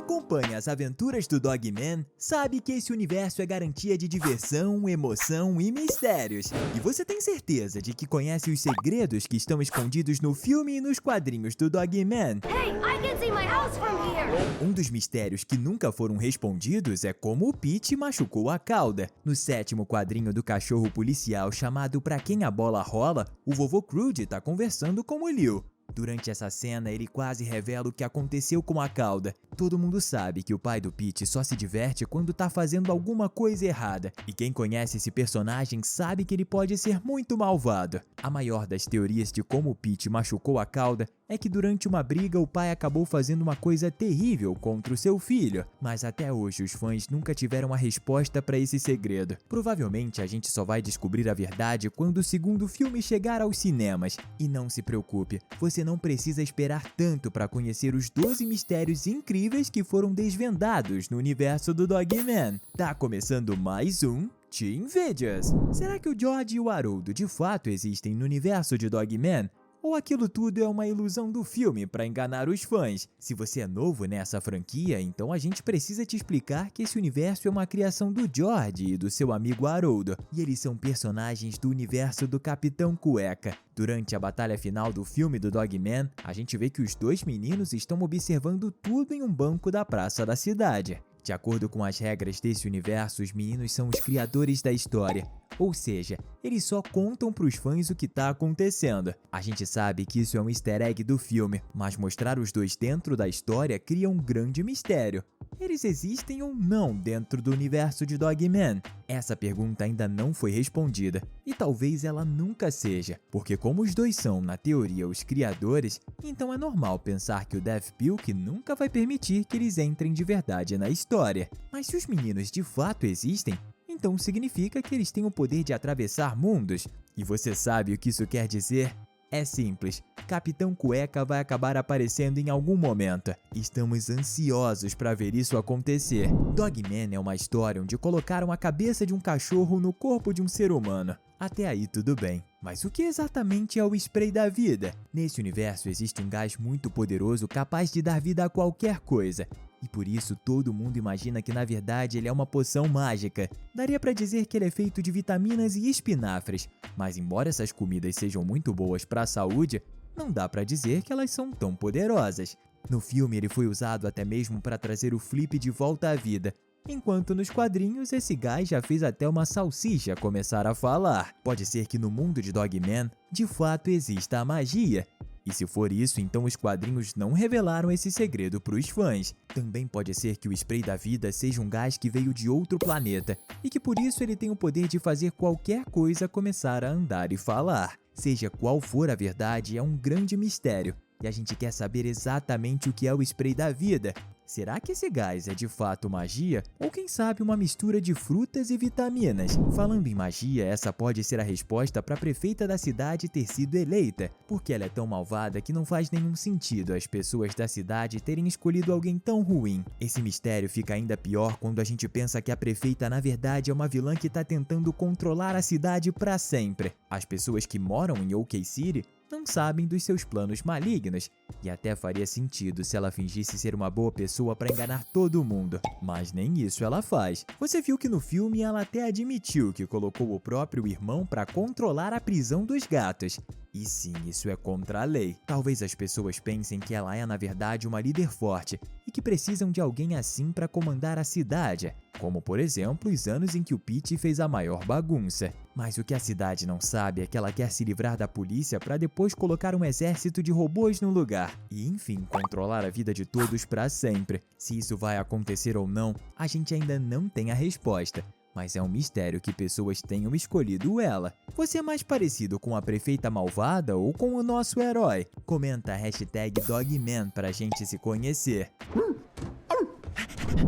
acompanha as aventuras do Dogman sabe que esse universo é garantia de diversão, emoção e mistérios. E você tem certeza de que conhece os segredos que estão escondidos no filme e nos quadrinhos do Dogman? Hey, I can see my house from here! Um dos mistérios que nunca foram respondidos é como o Pete machucou a cauda. No 7º quadrinho do cachorro policial chamado Pra Quem a Bola Rola, o vovô Crude tá conversando com o Leo. Durante essa cena, ele quase revela o que aconteceu com a cauda. Todo mundo sabe que o pai do Pete só se diverte quando tá fazendo alguma coisa errada. E quem conhece esse personagem sabe que ele pode ser muito malvado. A maior das teorias de como o Pete machucou a cauda é que durante uma briga o pai acabou fazendo uma coisa terrível contra o seu filho. Mas até hoje os fãs nunca tiveram a resposta para esse segredo. Provavelmente a gente só vai descobrir a verdade quando o segundo filme chegar aos cinemas. E não se preocupe, você não precisa esperar tanto para conhecer os 12 mistérios incríveis que foram desvendados no universo do Dogman. Tá começando mais um Team Videos. Será que o George e o Haroldo de fato existem no universo de Dogman? Ou aquilo tudo é uma ilusão do filme para enganar os fãs? Se você é novo nessa franquia, então a gente precisa te explicar que esse universo é uma criação do George e do seu amigo Haroldo, e eles são personagens do universo do Capitão Cueca. Durante a batalha final do filme do Dogman, a gente vê que os dois meninos estão observando tudo em um banco da praça da cidade. De acordo com as regras desse universo, os meninos são os criadores da história. Ou seja, eles só contam pros fãs o que tá acontecendo. A gente sabe que isso é um easter egg do filme, mas mostrar os dois dentro da história cria um grande mistério. Eles existem ou não dentro do universo de Dogman? Essa pergunta ainda não foi respondida, e talvez ela nunca seja, porque como os dois são, na teoria, os criadores, então é normal pensar que o Deathstroke nunca vai permitir que eles entrem de verdade na história. Mas se os meninos de fato existem, então significa que eles têm o poder de atravessar mundos. E você sabe o que isso quer dizer? É simples, Capitão Cueca vai acabar aparecendo em algum momento. Estamos ansiosos para ver isso acontecer. Dogman é uma história onde colocaram a cabeça de um cachorro no corpo de um ser humano. Até aí tudo bem. Mas o que exatamente é o spray da vida? Nesse universo existe um gás muito poderoso capaz de dar vida a qualquer coisa. E por isso todo mundo imagina que na verdade ele é uma poção mágica. Daria pra dizer que ele é feito de vitaminas e espinafres, mas embora essas comidas sejam muito boas para a saúde, não dá pra dizer que elas são tão poderosas. No filme ele foi usado até mesmo para trazer o Flip de volta à vida, enquanto nos quadrinhos esse gás já fez até uma salsicha começar a falar. Pode ser que no mundo de Dogman de fato exista a magia. E se for isso, então os quadrinhos não revelaram esse segredo para os fãs. Também pode ser que o spray da vida seja um gás que veio de outro planeta e que por isso ele tem o poder de fazer qualquer coisa começar a andar e falar. Seja qual for a verdade, é um grande mistério e a gente quer saber exatamente o que é o spray da vida. Será que esse gás é de fato magia? Ou quem sabe uma mistura de frutas e vitaminas? Falando em magia, essa pode ser a resposta para a prefeita da cidade ter sido eleita, porque ela é tão malvada que não faz nenhum sentido as pessoas da cidade terem escolhido alguém tão ruim. Esse mistério fica ainda pior quando a gente pensa que a prefeita na verdade é uma vilã que está tentando controlar a cidade para sempre. As pessoas que moram em OK City não sabem dos seus planos malignos, e até faria sentido se ela fingisse ser uma boa pessoa para enganar todo mundo, mas nem isso ela faz. Você viu que no filme ela até admitiu que colocou o próprio irmão para controlar a prisão dos gatos. E sim, isso é contra a lei. Talvez as pessoas pensem que ela é na verdade uma líder forte e que precisam de alguém assim para comandar a cidade, como por exemplo os anos em que o Pete fez a maior bagunça. Mas o que a cidade não sabe é que ela quer se livrar da polícia para depois colocar um exército de robôs no lugar e enfim controlar a vida de todos para sempre. Se isso vai acontecer ou não, a gente ainda não tem a resposta. Mas é um mistério que pessoas tenham escolhido ela. Você é mais parecido com a prefeita malvada ou com o nosso herói? Comenta a hashtag Dogman pra gente se conhecer.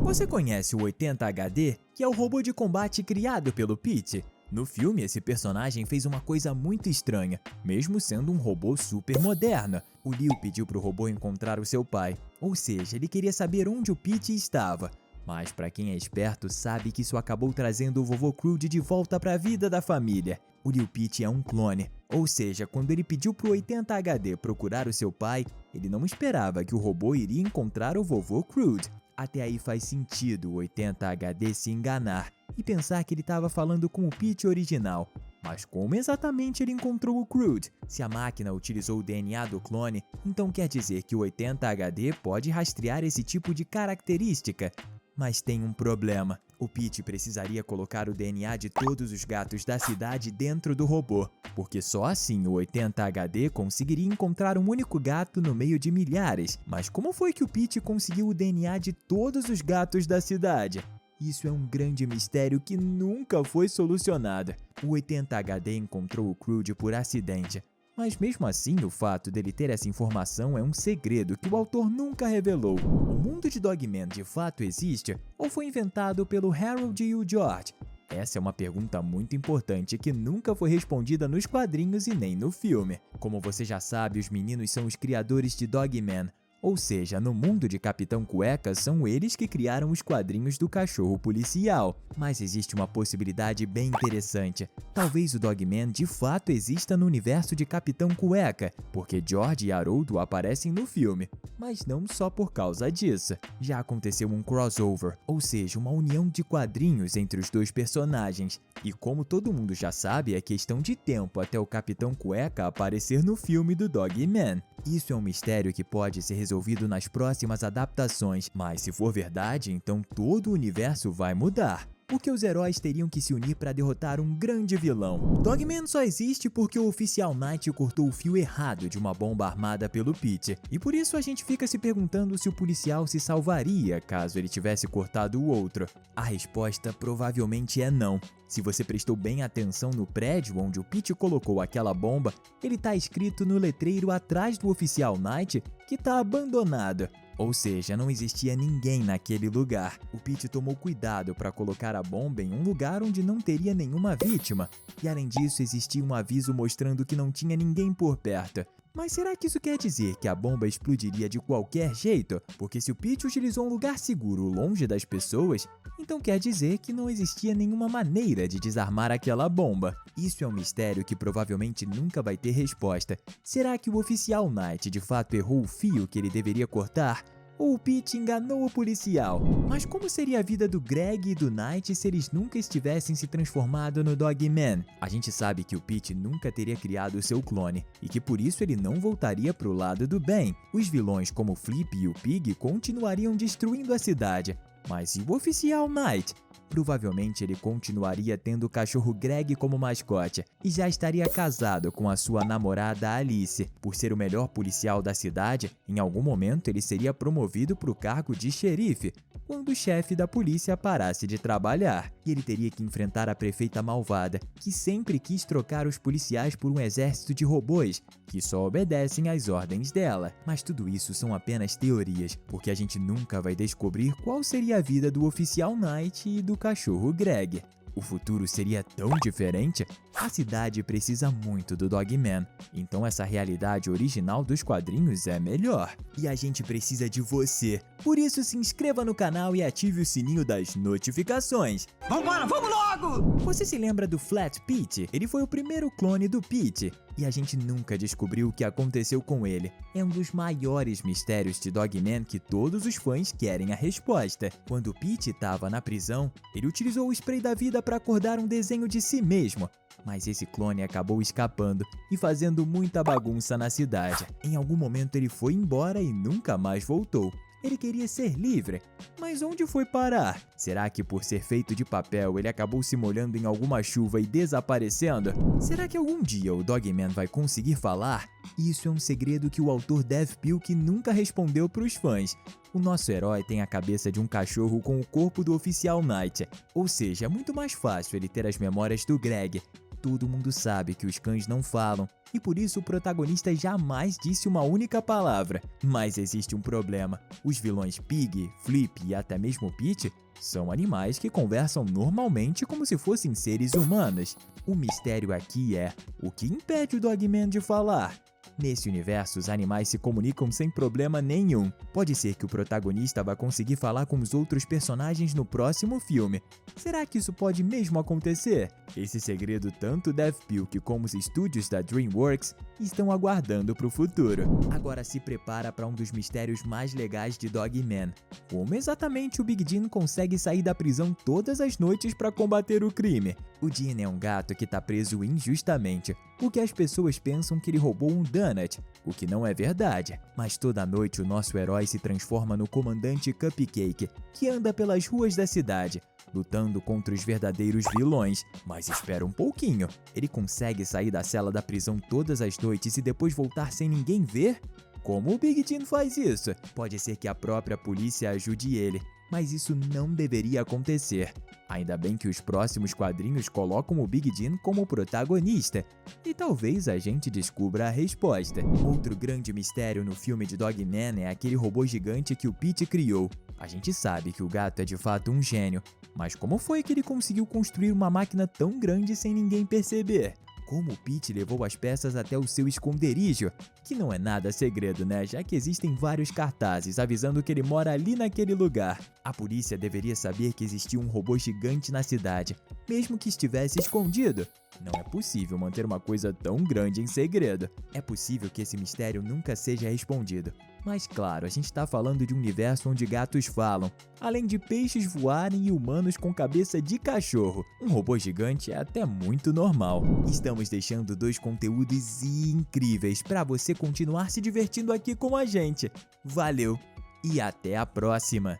Você conhece o 80HD, que é o robô de combate criado pelo Pete? No filme, esse personagem fez uma coisa muito estranha, mesmo sendo um robô super moderno. O Leo pediu pro robô encontrar o seu pai, ou seja, ele queria saber onde o Pete estava. Mas para quem é esperto sabe que isso acabou trazendo o vovô Crude de volta para a vida da família. O Leo Pete é um clone, ou seja, quando ele pediu pro 80HD procurar o seu pai, ele não esperava que o robô iria encontrar o vovô Crude. Até aí faz sentido o 80HD se enganar e pensar que ele estava falando com o Pete original. Mas como exatamente ele encontrou o Crude? Se a máquina utilizou o DNA do clone, então quer dizer que o 80HD pode rastrear esse tipo de característica. Mas tem um problema. O Pete precisaria colocar o DNA de todos os gatos da cidade dentro do robô, porque só assim o 80HD conseguiria encontrar um único gato no meio de milhares. Mas como foi que o Pete conseguiu o DNA de todos os gatos da cidade? Isso é um grande mistério que nunca foi solucionado. O 80HD encontrou o Crude por acidente. Mas mesmo assim, o fato dele ter essa informação é um segredo que o autor nunca revelou. O mundo de Dogman de fato existe ou foi inventado pelo Harold e o George? Essa é uma pergunta muito importante que nunca foi respondida nos quadrinhos e nem no filme. Como você já sabe, os meninos são os criadores de Dogman. Ou seja, no mundo de Capitão Cueca, são eles que criaram os quadrinhos do cachorro policial. Mas existe uma possibilidade bem interessante. Talvez o Dogman de fato exista no universo de Capitão Cueca, porque George e Haroldo aparecem no filme. Mas não só por causa disso. Já aconteceu um crossover, ou seja, uma união de quadrinhos entre os dois personagens. E como todo mundo já sabe, é questão de tempo até o Capitão Cueca aparecer no filme do Dogman. Isso é um mistério que pode ser resolvido nas próximas adaptações, mas se for verdade, então todo o universo vai mudar. Porque os heróis teriam que se unir para derrotar um grande vilão. Dogman só existe porque o oficial Knight cortou o fio errado de uma bomba armada pelo Pete. E por isso a gente fica se perguntando se o policial se salvaria caso ele tivesse cortado o outro. A resposta provavelmente é não. Se você prestou bem atenção no prédio onde o Pete colocou aquela bomba, ele tá escrito no letreiro atrás do oficial Knight que tá abandonado. Ou seja, não existia ninguém naquele lugar. O Pete tomou cuidado para colocar a bomba em um lugar onde não teria nenhuma vítima. E além disso, existia um aviso mostrando que não tinha ninguém por perto. Mas será que isso quer dizer que a bomba explodiria de qualquer jeito? Porque se o Pete utilizou um lugar seguro longe das pessoas, então quer dizer que não existia nenhuma maneira de desarmar aquela bomba. Isso é um mistério que provavelmente nunca vai ter resposta. Será que o oficial Knight de fato errou o fio que ele deveria cortar? Ou o Pete enganou o policial? Mas como seria a vida do Greg e do Knight se eles nunca estivessem se transformado no Dogman? A gente sabe que o Pete nunca teria criado o seu clone, e que por isso ele não voltaria pro lado do bem. Os vilões como o Flip e o Pig continuariam destruindo a cidade. Mas e o oficial Knight? Provavelmente ele continuaria tendo o cachorro Greg como mascote e já estaria casado com a sua namorada Alice. Por ser o melhor policial da cidade, em algum momento ele seria promovido para o cargo de xerife, quando o chefe da polícia parasse de trabalhar. E ele teria que enfrentar a prefeita malvada, que sempre quis trocar os policiais por um exército de robôs, que só obedecem às ordens dela. Mas tudo isso são apenas teorias, porque a gente nunca vai descobrir qual seria a vida do oficial Knight e do cachorro Greg. O futuro seria tão diferente? A cidade precisa muito do Dogman, então essa realidade original dos quadrinhos é melhor. E a gente precisa de você. Por isso se inscreva no canal e ative o sininho das notificações. Vambora, vamos logo! Você se lembra do Flat Pete? Ele foi o primeiro clone do Pete. E a gente nunca descobriu o que aconteceu com ele. É um dos maiores mistérios de Dogman que todos os fãs querem a resposta. Quando o Pete estava na prisão, ele utilizou o spray da vida para acordar um desenho de si mesmo. Mas esse clone acabou escapando e fazendo muita bagunça na cidade. Em algum momento ele foi embora e nunca mais voltou. Ele queria ser livre, mas onde foi parar? Será que por ser feito de papel ele acabou se molhando em alguma chuva e desaparecendo? Será que algum dia o Dogman vai conseguir falar? Isso é um segredo que o autor Dav Pilkey nunca respondeu para os fãs. O nosso herói tem a cabeça de um cachorro com o corpo do oficial Knight, ou seja, é muito mais fácil ele ter as memórias do Greg. Todo mundo sabe que os cães não falam, e por isso o protagonista jamais disse uma única palavra. Mas existe um problema. Os vilões Pig, Flip e até mesmo Pete são animais que conversam normalmente como se fossem seres humanos. O mistério aqui é: o que impede o Dogman de falar? Nesse universo, os animais se comunicam sem problema nenhum. Pode ser que o protagonista vá conseguir falar com os outros personagens no próximo filme. Será que isso pode mesmo acontecer? Esse segredo tanto Dav Pilkey como os estúdios da DreamWorks estão aguardando para o futuro. Agora se prepara para um dos mistérios mais legais de Dogman. Como exatamente o Big Jim consegue sair da prisão todas as noites para combater o crime? O Jim é um gato que está preso injustamente, porque as pessoas pensam que ele roubou um donut, o que não é verdade. Mas toda noite o nosso herói se transforma no comandante Cupcake, que anda pelas ruas da cidade, lutando contra os verdadeiros vilões. Mas espera um pouquinho, ele consegue sair da cela da prisão todas as noites e depois voltar sem ninguém ver? Como o Big Jim faz isso? Pode ser que a própria polícia ajude ele, mas isso não deveria acontecer. Ainda bem que os próximos quadrinhos colocam o Big Jim como protagonista, e talvez a gente descubra a resposta. Outro grande mistério no filme de Dogman é aquele robô gigante que o Pete criou. A gente sabe que o gato é de fato um gênio, mas como foi que ele conseguiu construir uma máquina tão grande sem ninguém perceber? Como o Pete levou as peças até o seu esconderijo? Que não é nada segredo, né? Já que existem vários cartazes avisando que ele mora ali naquele lugar. A polícia deveria saber que existia um robô gigante na cidade, mesmo que estivesse escondido. Não é possível manter uma coisa tão grande em segredo. É possível que esse mistério nunca seja respondido. Mas claro, a gente está falando de um universo onde gatos falam, além de peixes voarem e humanos com cabeça de cachorro. Um robô gigante é até muito normal. Estamos deixando 2 conteúdos incríveis para você continuar se divertindo aqui com a gente. Valeu e até a próxima!